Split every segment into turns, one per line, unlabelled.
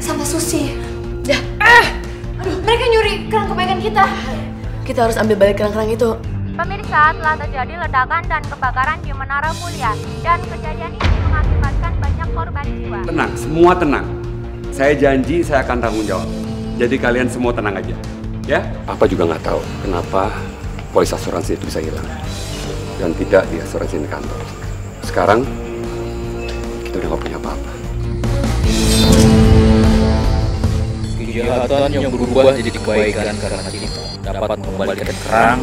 sama Susi. Dah. Aduh, mereka nyuri kerang kebaikan kita. Kita harus ambil balik kerang-kerang itu.
Pemirsa, telah terjadi ledakan dan kebakaran di Menara Mulia dan kejadian ini mengakibatkan banyak korban jiwa.
Tenang, semua tenang. Saya janji saya akan tanggung jawab. Jadi kalian semua tenang aja, ya? Papa juga nggak tahu kenapa polis asuransi itu bisa hilang dan tidak di asuransi di kantor. Sekarang kita udah nggak punya apa-apa.
Kejahatan yang berubah jadi kebaikan karena cinta dapat mengembalikan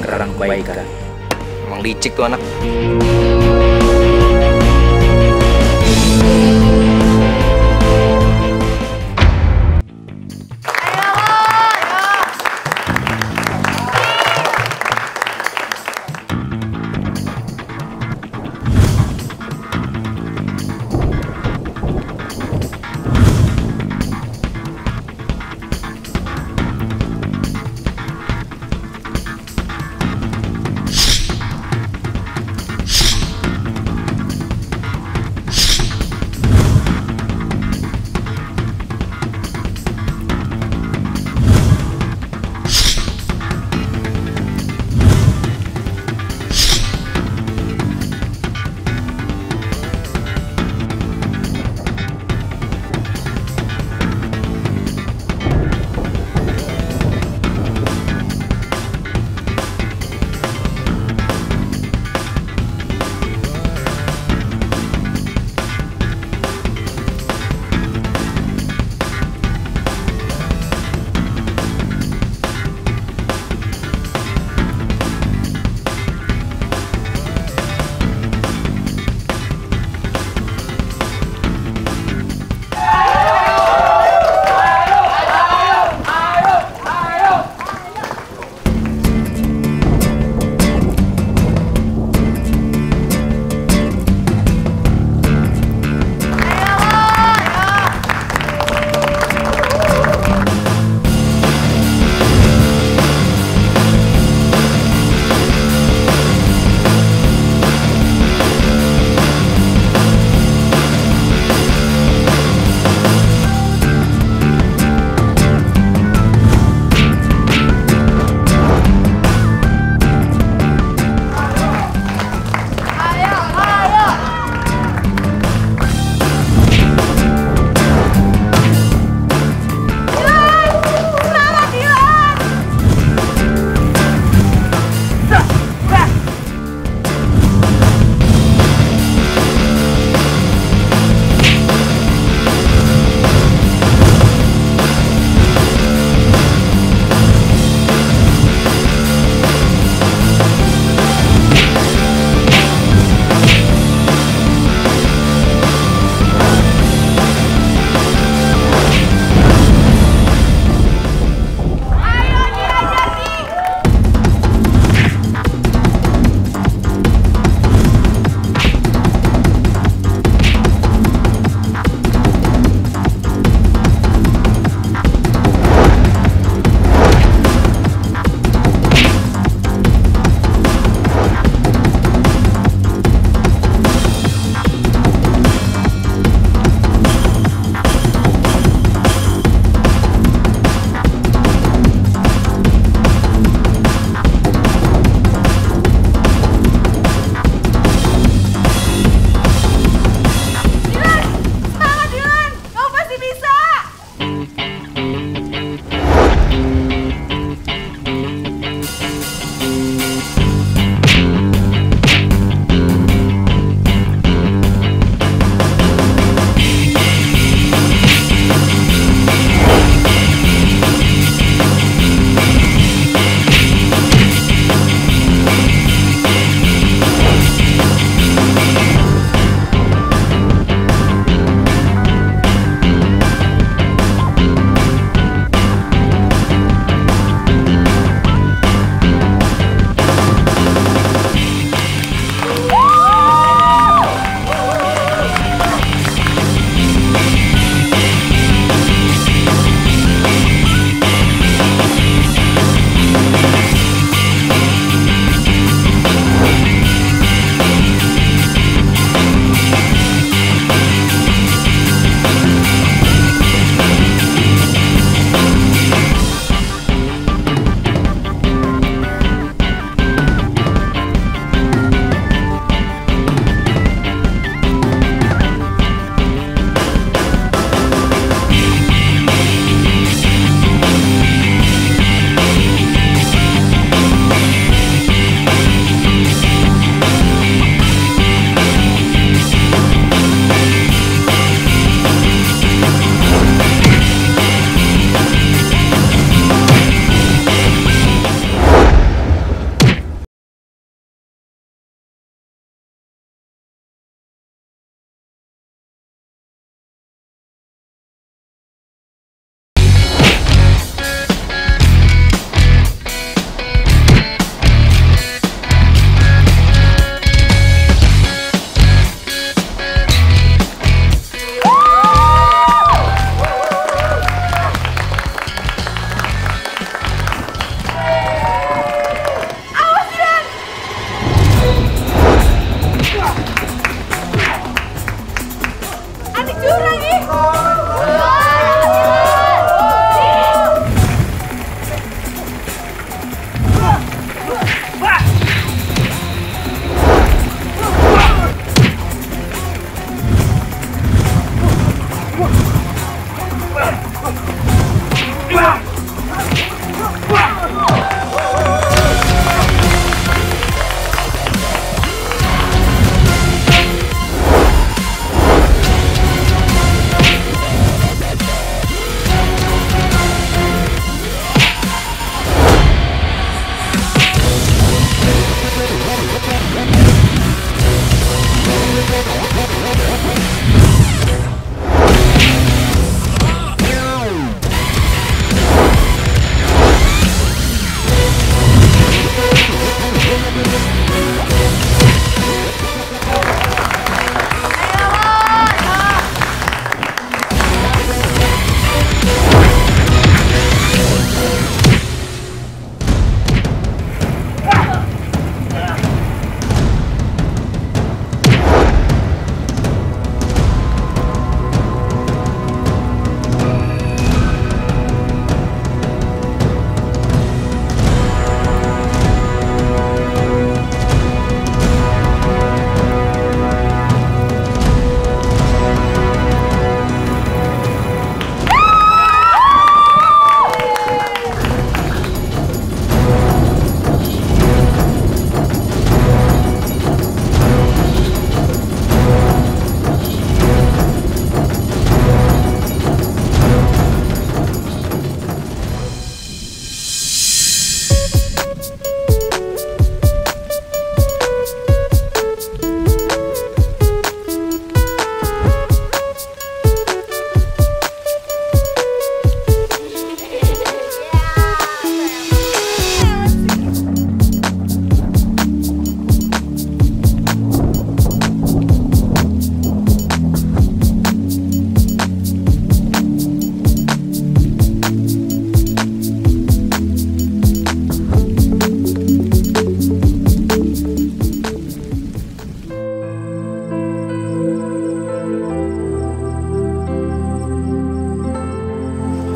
kerang kebaikan.
Emang licik tuh anak.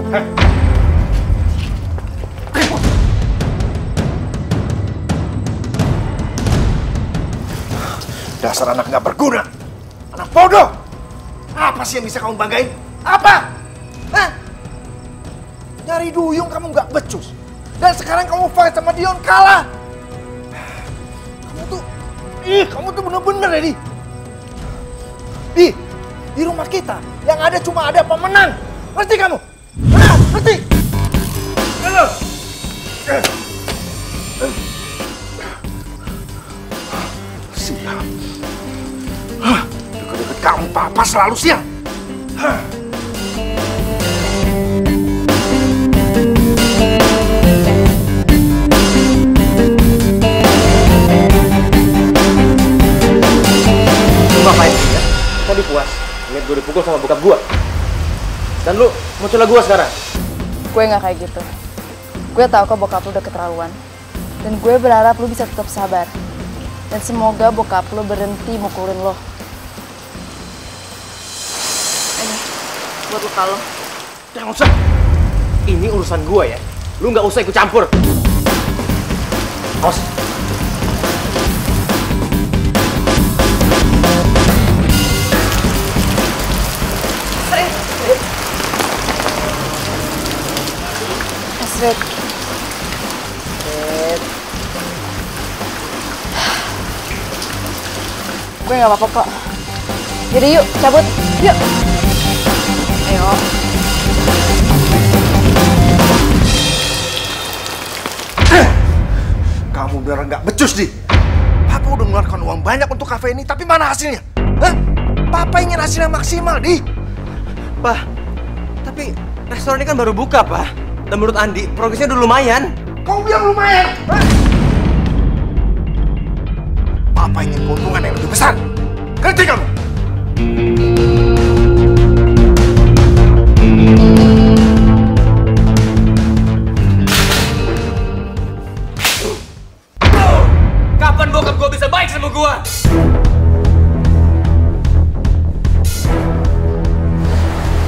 Dasar anak nggak berguna, anak bodoh. Apa sih yang bisa kamu banggain? Apa? Hah? Nyari duyung kamu nggak becus. Dan sekarang kamu fight sama Dion kalah. Kamu tuh bener-bener ya, di rumah kita yang ada cuma ada pemenang. Ngerti kamu? Ngerti? Sial. Deket-deket kamu papa selalu sial.
Ngapain sih ya? Tadi puas lihat gue dipukul sama bokap gue. Dan lu mau celah gue sekarang?
Gue nggak kayak gitu. Gue tahu kok bokap lu udah keterlaluan. Dan gue berharap lu bisa tetap sabar. Dan semoga bokap lu berhenti mukulin lo. Ini buat luka lo.
Jangan usah. Ini urusan gue ya. Lu nggak usah ikut campur. Awas.
Astrid. Gue nggak apa-apa kok. Jadi yuk, cabut. Yuk. Ayo.
Kamu beneran nggak becus, Di. Papa udah mengeluarkan uang banyak untuk kafe ini, tapi mana hasilnya? Hah? Papa ingin hasilnya maksimal, Di.
Pak, tapi restoran ini kan baru buka, Pak. Dan menurut Andi, progresnya udah lumayan.
Kau bilang lumayan? Hah? Papa ingin keuntungan yang lebih besar. Ngerti kamu?
Kapan bokap gue bisa baik sama gue?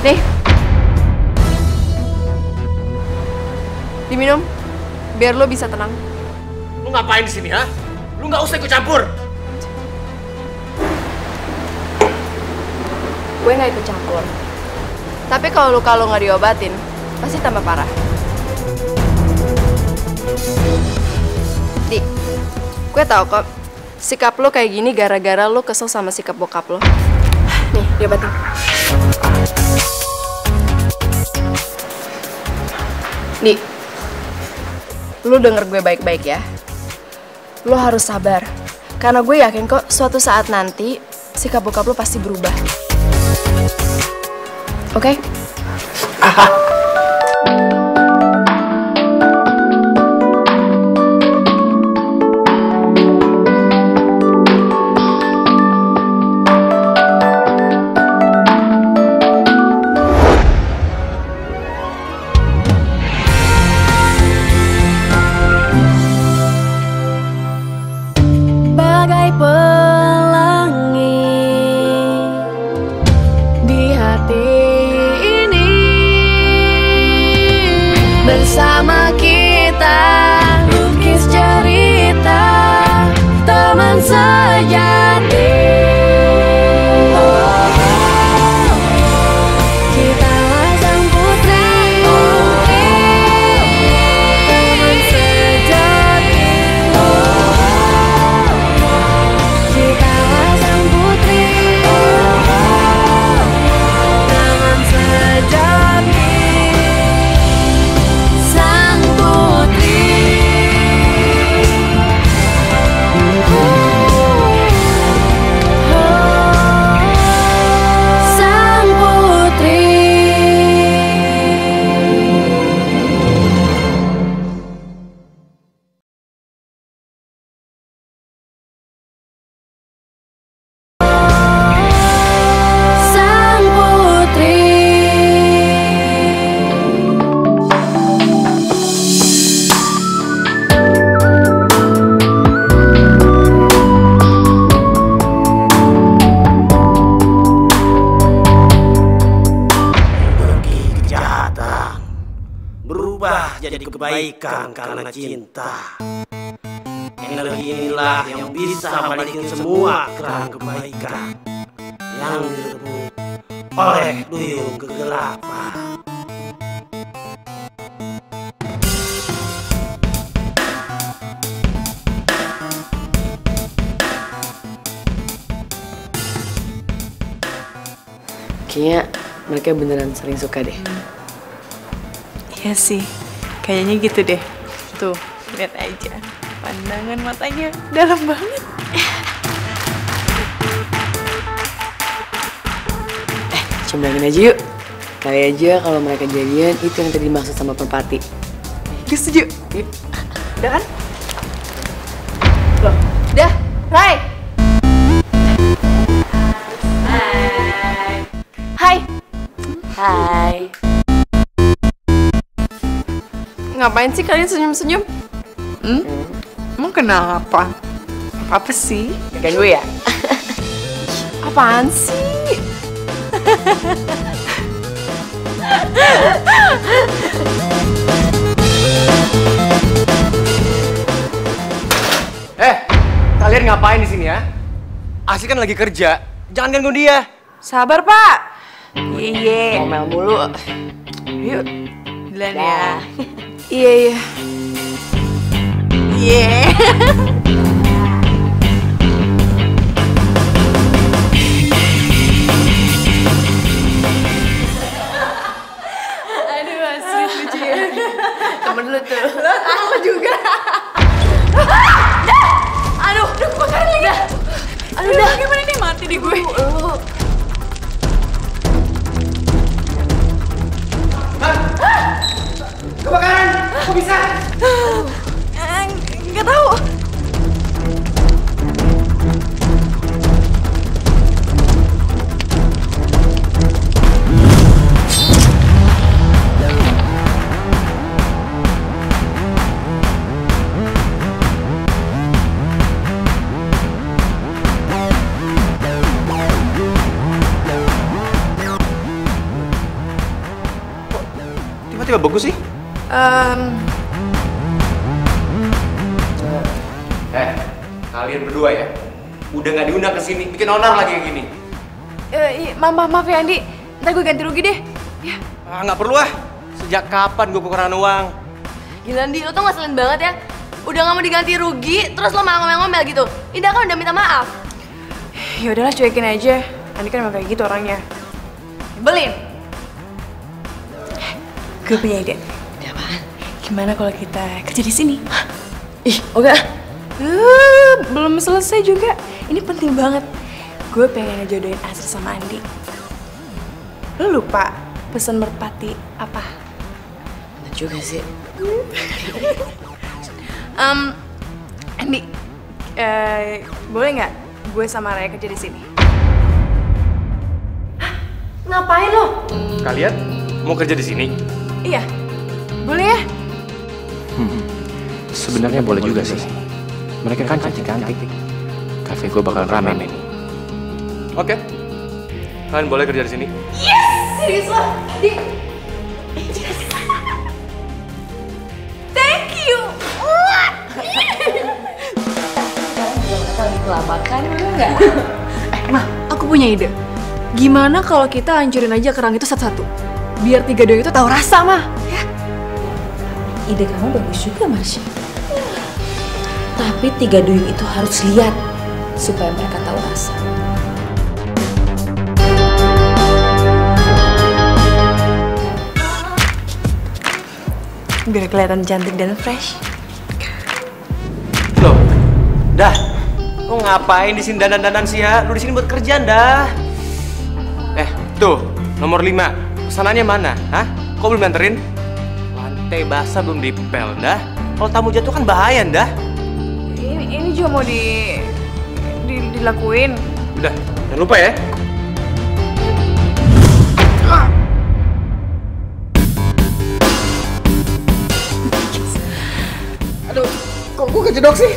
Nih. Diminum, biar lo bisa tenang.
Lu ngapain di sini, ha? Lu nggak usah ikut campur.
Gue nggak ikut campur. Tapi kalau luka lo nggak diobatin, pasti tambah parah. Dik, gue tahu kok sikap lo kayak gini gara-gara lo kesel sama sikap bokap lo. Nih, diobatin. Dik, lo denger gue baik-baik ya. Lo harus sabar. Karena gue yakin kok suatu saat nanti sikap bokap lo pasti berubah. Oke? Bagai pelangi di hati ini, bersama kita lukis cerita teman sejati. Kita sang putri, teman sejati. Kita sang putri, teman sejati. Sang
berubah jadi kebaikan karena cinta. Energi inilah yang bisa balikin semua keran kebaikan yang direbut oleh duyung kegelapan.
Kayaknya mereka beneran saling suka deh.
Iya sih, kayaknya gitu deh. Tuh, lihat aja. Pandangan matanya dalam banget.
Cembrangin aja yuk. Kali aja kalau mereka jadian itu yang tadi dimaksud sama Perpati.
Gue setuju.
Yuk.
Udah kan?
Loh, udah, Rai. Hai. Hai.
Ngapain sih kalian senyum-senyum? Emang kenapa? Apa sih?
Kan gue ya?
Apaan sih?
Kalian ngapain di sini ya? Asli kan lagi kerja. Jangan ganggu dia.
Sabar, Pak. Iya.
Ngomel mulu.
Yuk, duluan ya.
Iya, iya.
Iya.
Aduh, asli lucu ya. Temen lu tuh.
Aku juga. Aduh, kebakaran lagi. Aduh, udah. Gimana nih, mati di gue.
Kebakaran! Kok bisa?
Nggak tahu.
Tiba-tiba bagus sih. Kalian berdua ya, udah nggak diundang ke sini, bikin onar lagi kayak gini.
Maaf ya Andi, ntar gue ganti rugi deh. Ya.
Nggak perlu ah. Sejak kapan gue kekurangan uang?
Gila, Andi, lo tuh ngeselin banget ya. Udah gak mau diganti rugi, terus lo malah ngomel-ngomel gitu. Indah kan udah minta maaf.
Ya udahlah, cuekin aja. Andi kan emang kayak gitu orangnya.
Belin.
Gue punya ide.
Ada apaan?
Gimana kalau kita kerja di sini?
Ih, oke.
Belum selesai juga. Ini penting banget. Gue pengen ngejodohin Asri sama Andi. Lu lupa pesan Merpati apa?
Bener juga sih.
Andi, boleh nggak gue sama Raya kerja di sini?
Ngapain lo?
Kalian mau kerja di sini?
Iya, boleh ya?
Sebenarnya boleh juga sih. Mereka kan cantik-cantik. Cafe gue bakal rame nih. Oke. Kalian boleh kerja di sini.
Serius lo? Di...
Thank you.
Kali kelabakan, bener nggak?
Ma, aku punya ide. Gimana kalau kita hancurin aja kerang itu satu-satu? Biar 3 doi itu tahu rasa, mah. Ya.
Ide kamu bagus juga, Marsha. Tapi 3 duyung itu harus lihat supaya mereka tahu rasa.
Biar kelihatan cantik dan fresh.
Loh, dah. Lo ngapain di sini dandan-dandan sih ya? Lu di sini buat kerjaan dah. Tuh, nomor 5. Pesanannya mana? Hah? Kok belum nganterin? Lantai basah belum dipel dah. Kalau tamu jatuh kan bahaya dah.
Ini juga mau dilakuin.
Udah, jangan lupa ya. Aduh, kok gue kejedok sih?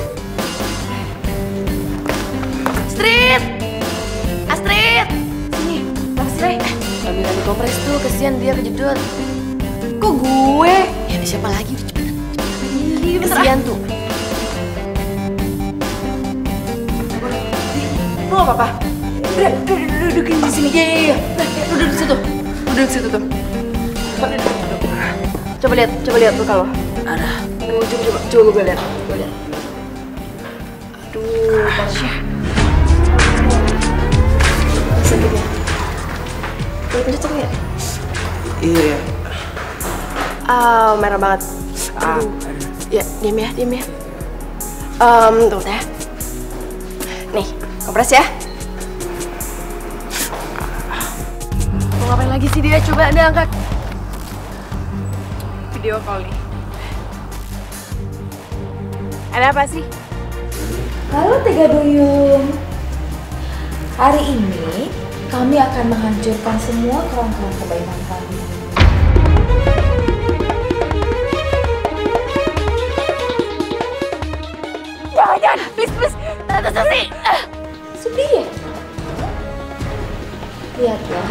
Astrid! Astrid! Sini, Astrid. Ambil kompres tuh, kesian dia kejedot.
Kok gue?
Siapa lagi? Cepetan.
Kesian tuh. Lu gak apa-apa? Udah, dudukin di sini. Iya. Lu duduk situ. Lu duduk situ tuh. Coba lihat luka lo.
Ada.
Coba gue lihat. Aduh, parah. Sakit ya? Boleh tunjuk ya?
Iya.
Merah banget. Ya, diam ya. Tunggu ya. Nih, kompres ya. Mau ngapain lagi sih dia? Coba Anda angkat. Video call nih. Ada apa sih?
Halo Tiga Duyung. Hari ini kami akan menghancurkan semua kerangka kebaikan kami.
Jangan, please. Tante Susi.
Sudah ya? Lihat ya.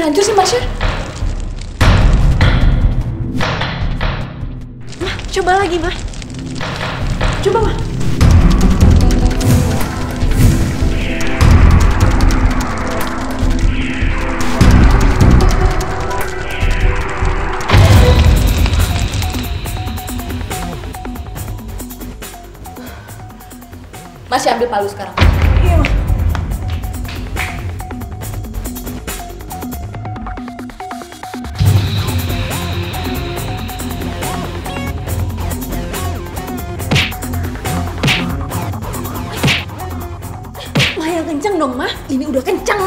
Hancur sih Masya. Mah, coba lagi Mah. Coba Mah.
Masih ambil palu sekarang.
Iya Mah. Kenceng dong, Mah. Ini udah kenceng.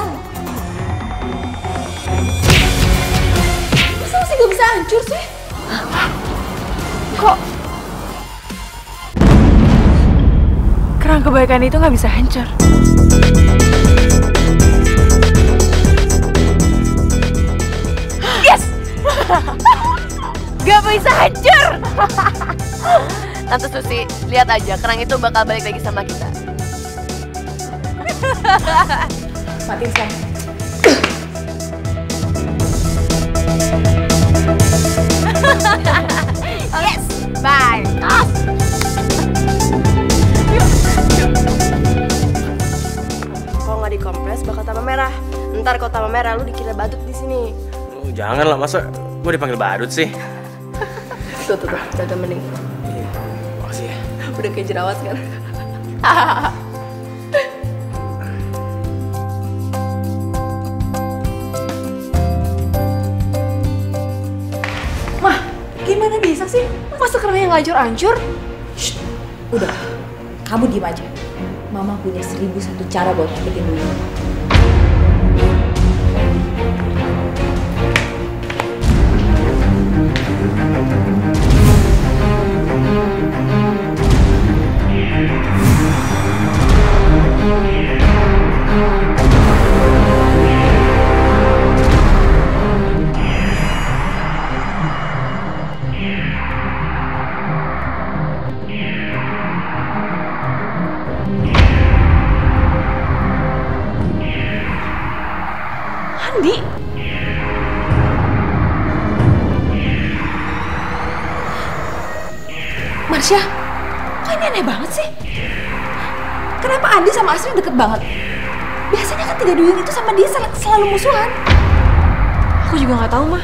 Masa masih gak bisa hancur sih?
Kok kerang kebaikan itu gak bisa hancur? Yes! Gak bisa hancur! Tante Susi, lihat aja, kerang itu bakal balik lagi sama kita.
Matiin sekarang.
Yes! Bye! Kalau nggak dikompres bakal tambah merah. Ntar kalau tambah merah lu dikira badut di sini.
Jangan lah, masa gue dipanggil badut sih?
Tuh, jaga mending.
Iya, makasih ya.
Udah kayak jerawat kan?
mana bisa sih? Masa kerannya ngancur-ancur?
Udah, kamu diem aja. Mama punya 1001 cara buat nyakitin Duyung.
Andi? Marsha, kok ini aneh banget sih? Kenapa Andi sama Astrid deket banget? Biasanya kan Tiga Duyung itu sama dia selalu musuhan. Aku juga nggak tahu, Mah.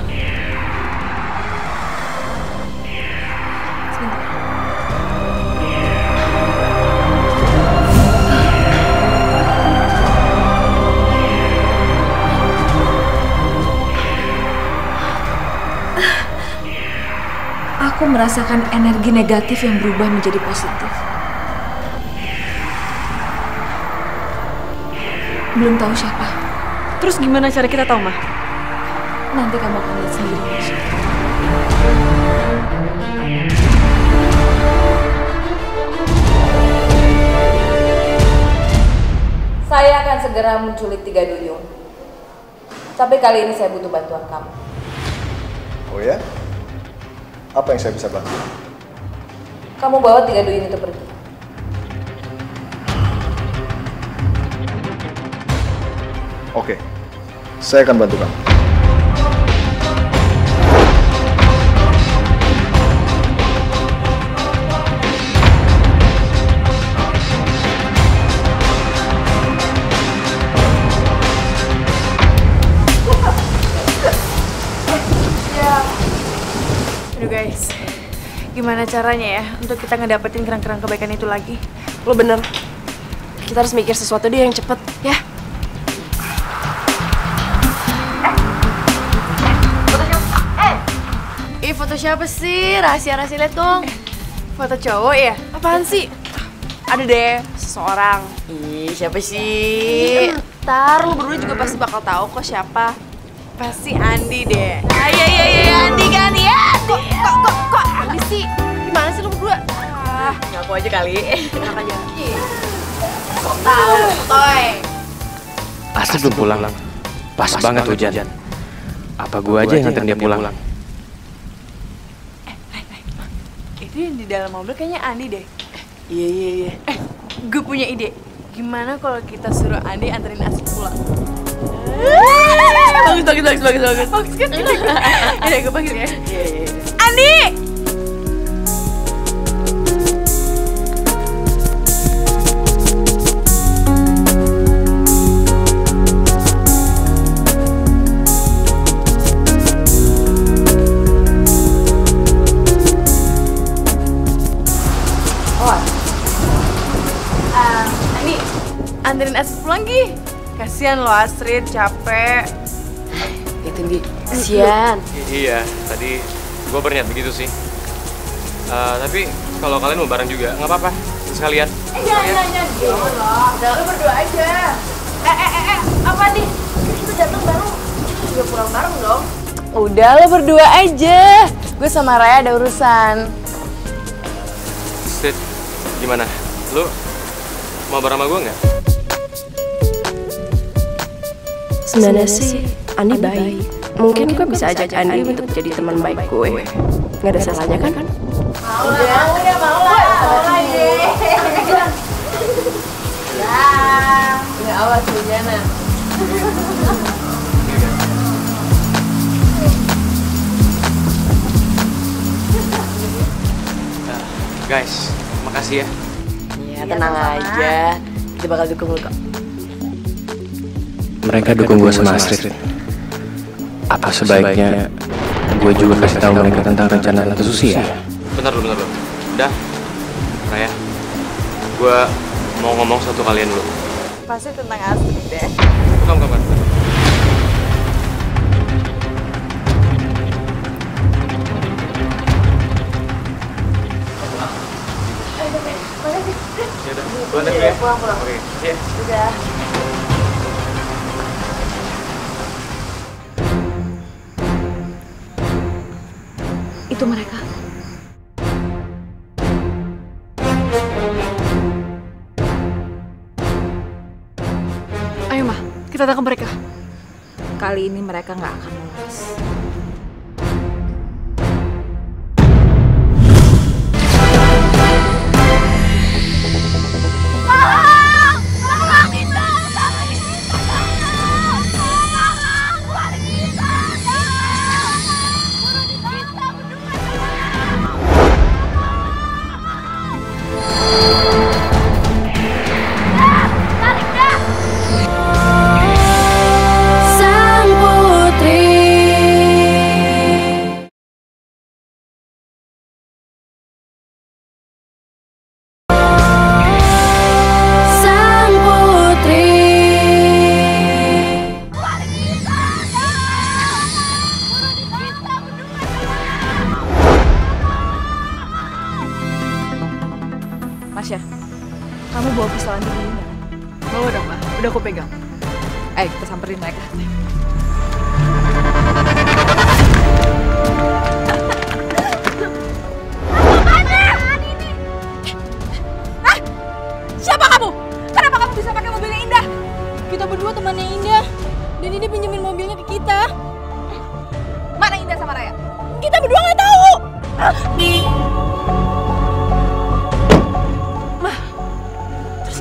Aku merasakan energi negatif yang berubah menjadi positif. Belum tahu siapa.
Terus gimana cara kita tahu, Mah?
Nanti kamu akan lihat sendiri, Marsha. Saya akan segera menculik Tiga Duyung. Tapi kali ini saya butuh bantuan kamu.
Oh ya? Apa yang saya bisa bantu?
Kamu bawa Tiga Duyung itu pergi.
Oke, saya akan bantu kamu.
Aduh guys, gimana caranya ya untuk kita ngedapetin kerang-kerang kebaikan itu lagi?
Lo bener. Kita harus mikir sesuatu deh yang cepet, ya.
Foto siapa sih? Rahasia-rahasia, liat dong. Foto cowok ya? Apaan sih? Ada deh, seseorang.
Ih, siapa sih?
Ntar lo berdua juga pasti bakal tahu kok siapa. Pasti Andi deh. Iya, Andi kan ya. Kok Andi sih? Gimana sih lo berdua?
Ngaku aja kali.
Enak aja.
Sok tahu, toy.
Astrid belum pulang. Pas banget hujan. Apa gua aja yang nganterin dia pulang?
Itu yang di dalam mobil kayaknya Andi deh.
Iya.
Gue punya ide. Gimana kalau kita suruh Andi anterin Astrid pulang? Bagus kan? Ya, gue panggil ya. Andi! Andi, anterin Astrid pulang, Gi. Kasian lo Astrid, capek.
Itu Gi, kasian.
Iya, tadi gua berniat begitu sih. Tapi kalau kalian mau bareng juga, nggak apa-apa. Sekalian.
Jangan. Udah, lu berdua aja. Apa nih? Kita datang bareng, kita juga pulang bareng dong. Udah, lo berdua aja. Gue sama Raya ada urusan.
Astrid, gimana? Lu mau bareng sama gua nggak?
Sebenarnya sih Andi baik. Mungkin gue bisa ajak Andi untuk jadi teman baik gue. Nggak ada salahnya kan?
Mau lah deh. Ya, awas hujanan.
Guys, makasih ya.
Ya tenang aja, kita bakal dukung lo kok.
Mereka dukung gue sama Astrid. Apa sebaiknya gue juga kasih tahu mereka tentang rencana Tante Susi ya? Bentar dulu. Udah, Raya. Gue mau ngomong satu kalian dulu.
Pasti tentang Astrid deh.
Bukan. duluan ya.
Pulang.
Oke, ya.
Udah.
Itu mereka.
Ayo Ma, kita tangkap mereka.
Kali ini mereka nggak akan lolos.
Masya, kamu bawa pistol anti dulu nggak? Bawa dong, Ma. Udah aku pegang.
Ayo kita samperin mereka.
Hah? Siapa kamu? Kenapa kamu bisa pakai mobilnya Indah? Kita berdua temannya Indah. Dan Indah pinjemin mobilnya ke kita. Mana Indah sama Raya? Kita berdua nggak tahu.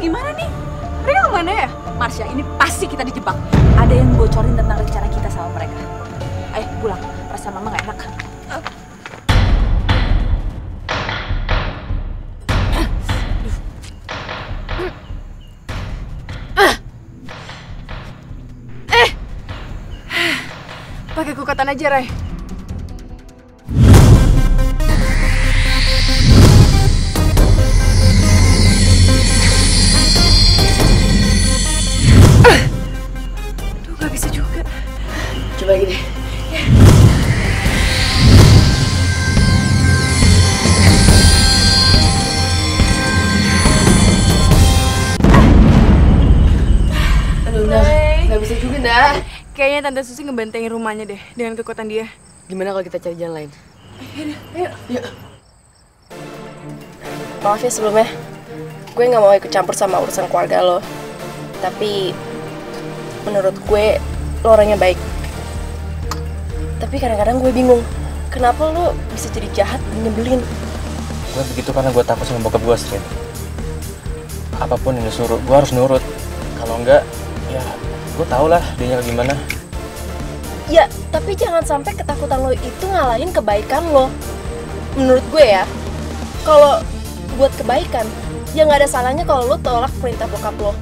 Gimana nih? Mereka kemana ya?
Marsha, ini pasti kita dijebak. Ada yang bocorin tentang rencana kita sama mereka. Ayo pulang, rasa mama gak enak.
Pakai kukatan aja, Ray. Gak bisa juga. Coba lagi deh. Ya. Aduh, Nah. Gak bisa juga, Nah. Kayaknya Tante Susi ngebantengin rumahnya deh dengan kekuatan dia. Gimana kalau kita cari jalan lain? Ayo.
Maaf ya sebelumnya, gue nggak mau ikut campur sama urusan keluarga lo. Tapi menurut gue lo orangnya baik. Tapi kadang-kadang gue bingung, kenapa lo bisa jadi jahat dan nyebelin?
Gue begitu karena gue takut sama bokap gue, Strin. Apapun yang disuruh, gue harus nurut. Kalau enggak, ya gue tau lah dia gimana.
Ya, tapi jangan sampai ketakutan lo itu ngalahin kebaikan lo. Menurut gue ya, kalau buat kebaikan, ya nggak ada salahnya kalau lo tolak perintah bokap lo.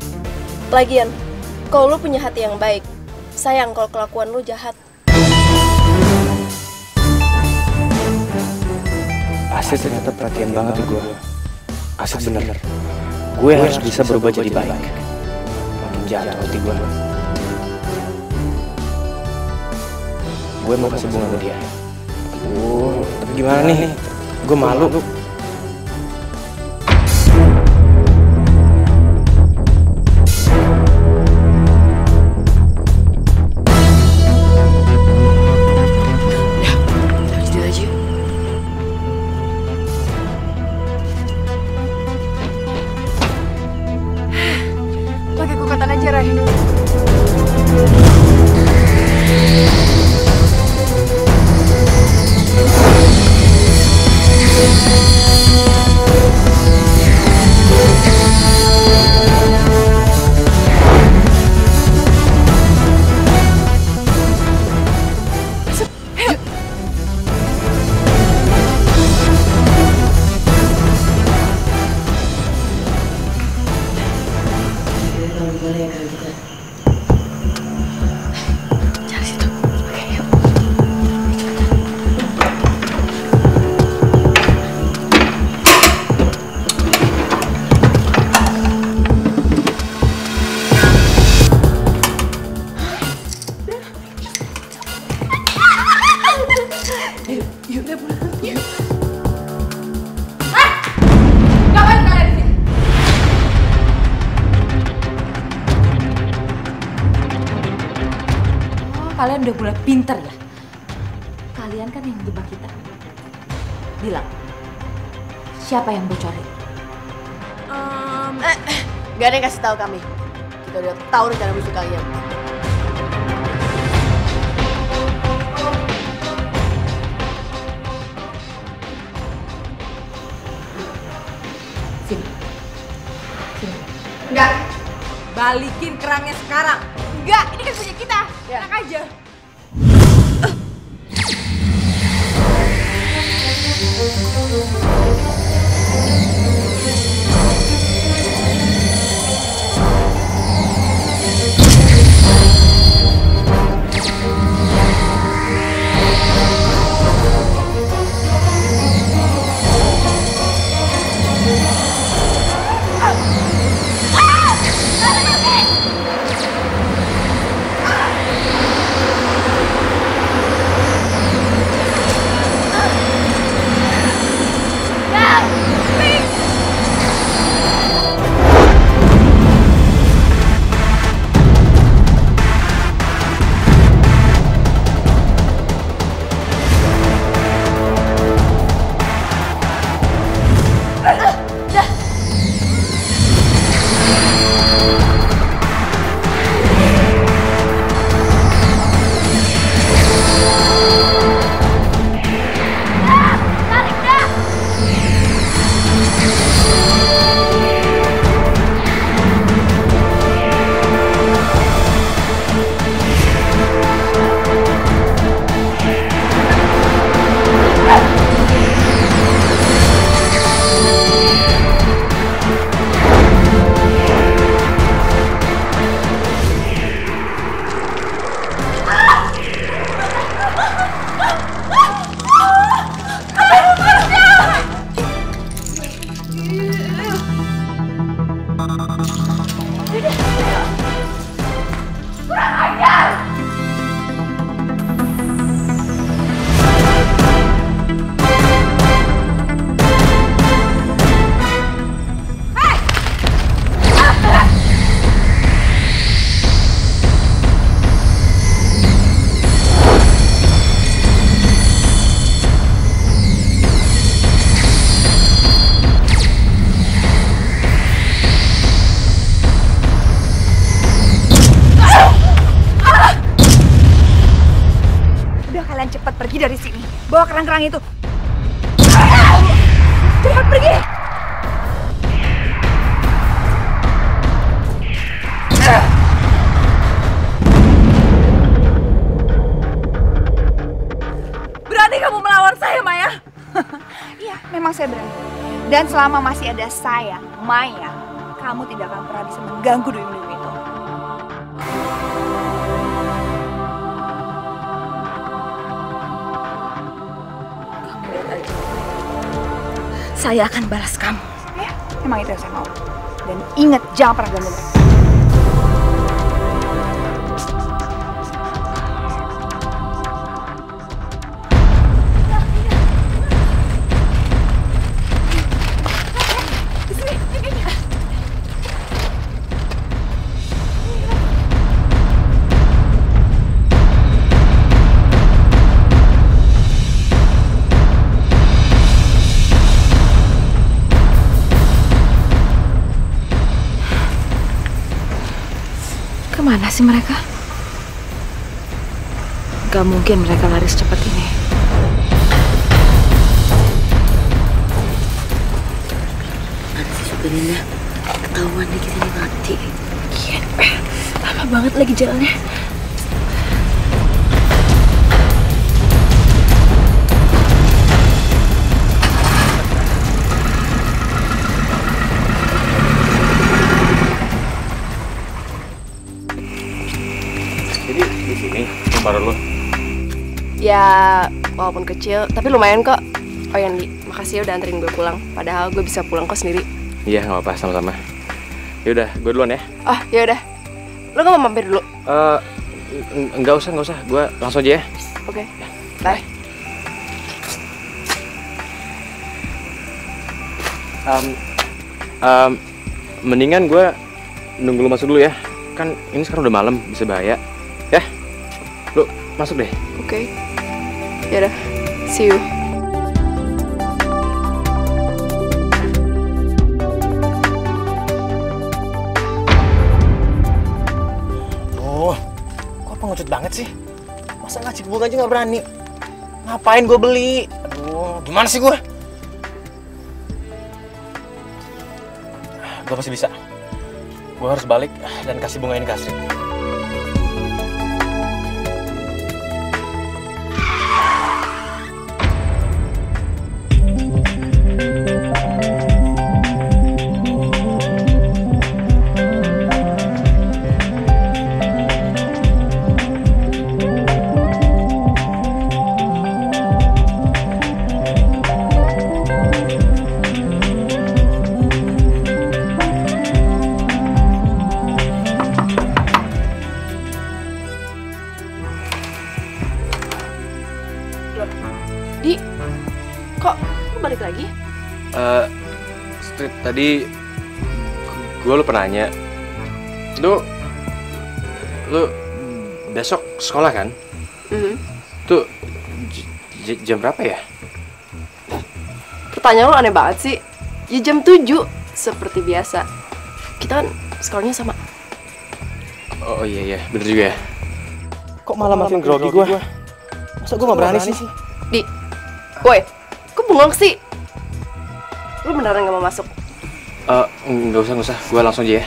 Lagian, kalau lo punya hati yang baik, sayang kalau kelakuan lo jahat.
Asyik ternyata perhatian banget tuh gue. Asyik bener. Gue harus bisa berubah jadi baik. Makin jahat hati gue. Gue mau kasih bunga ke dia. Tapi gimana nih? Gue malu.
Pakai kekuatan aja, Ray.
kalian udah mulai pinter ya. Kalian kan yang jebak kita. Bilang, siapa yang bocorin?
Gak ada yang kasih tahu kami. Kita udah tahu rencana busuk kalian.
Sini. Enggak. Balikin kerangnya sekarang. Enggak, ini kan punya kita. Enak aja.
Dari sini, bawa kerang-kerang itu. Cepat pergi.
Berani kamu melawan saya, Maya?
Iya, memang saya berani. Dan selama masih ada saya, Maya, kamu tidak akan pernah bisa mengganggu duyung-duyung itu. Saya akan balas kamu. Ya, memang itu yang saya mau. Dan ingat, jangan pernah ganggu mereka.
Kemana sih mereka? Gak mungkin mereka lari secepat ini.
Mana sih supirnya? Ketahuan dikit ini mati.
Iya, lama banget lagi jalannya.
Baru lu?
Ya, walaupun kecil, tapi lumayan kok. Oh Yandi, makasih ya udah anterin gue pulang. Padahal gue bisa pulang kok sendiri.
Iya, nggak apa-apa, sama-sama. Yaudah, gue duluan ya.
Oh, yaudah. Lo gak mau mampir dulu?
Nggak usah. Gue langsung aja ya.
Oke, bye.
Mendingan gue nunggu lu masuk dulu ya. Kan ini sekarang udah malam, bisa bahaya. Ya? Lu masuk deh.
Oke. Yaudah, see you.
Oh, kok pengecut banget sih? Masa ngasih gue aja nggak berani? Ngapain gue beli? Aduh, gimana sih gue? Gue pasti bisa. Gue harus balik dan kasih bunga ini ke Astrid.
Di, kok lu balik lagi?
Astrid, tadi gue lupa nanya. Lu besok sekolah kan? Tuh jam berapa ya?
Pertanyaan lu aneh banget sih. Ya jam 7, seperti biasa. Kita kan sekolahnya sama.
Oh iya, bener juga ya. Kok malah makin grogi gue? Masa gue gak berani sih?
Di, woi, kok bengong sih? Lu beneran gak mau masuk?
Nggak usah. Gue langsung aja ya.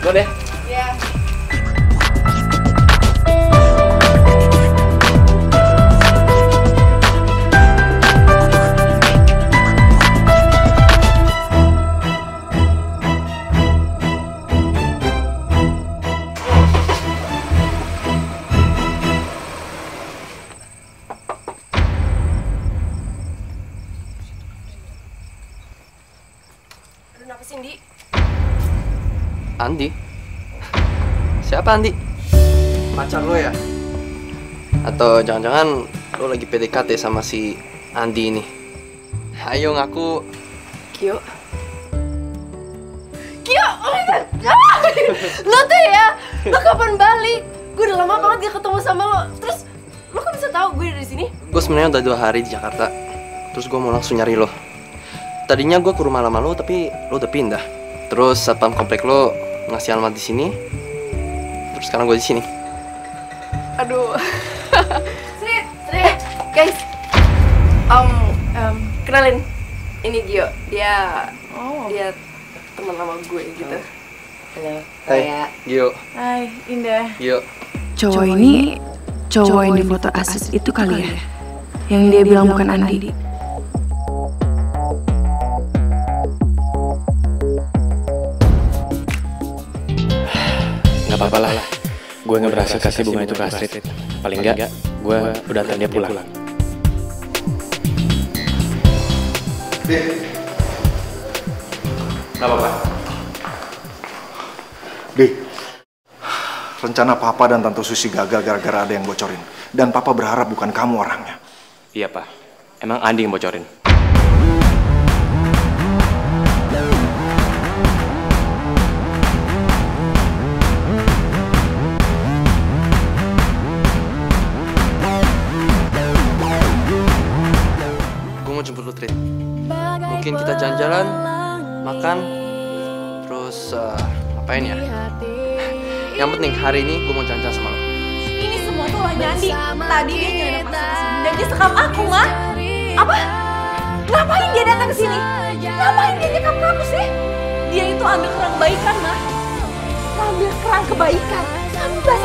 Gue deh.
Iya. Kenapa sih, Di?
Andi? Siapa Andi? Pacar lo ya? Atau jangan-jangan lo lagi PDKT sama si Andi ini? Ayo ngaku.
Kyo? Kyo, oh my god! Lo tuh ya, lo kapan balik? Gue udah lama banget gak ketemu sama lo. Terus, lo kok bisa tahu gue ada di sini?
Gue sebenarnya udah 2 hari di Jakarta. Terus gue mau langsung nyari lo. Tadinya gue ke rumah lama lo, tapi lo udah pindah. Terus satpam komplek lo ngasih alamat di sini. Terus sekarang gue di sini.
Aduh. Sri, guys. Kenalin. Ini Gio. Dia teman lama gue gitu.
Halo.
Hai, Gio.
Hai, Indah.
Gio.
Cowok ini cowok yang di foto Astrid itu kali ya? Yang dia bilang bukan Andi.
Gak apa-apa lah. Gue gak berhasil kasih bunga itu ke Astrid. Paling enggak, gue udah antar dia pulang. Gak apa-apa.
Di, rencana Papa dan Tante Susi gagal gara-gara ada yang bocorin. Dan Papa berharap bukan kamu orangnya.
Iya, Pak. Emang Andi yang bocorin.
Gue mau jemput lu, Trit. Mungkin kita jalan-jalan, makan, terus ngapain ya? Yang penting hari ini gue mau jalan-jalan sama lo.
Ini semua tuh olahnya Andi. Tadi dia nyuruh aku dan dia sekam aku, Ma. Apa? Ngapain dia datang ke sini? Ngapain dia nyekap aku sih? Dia itu ambil kerang kebaikan, Ma. Ambil kerang kebaikan. 19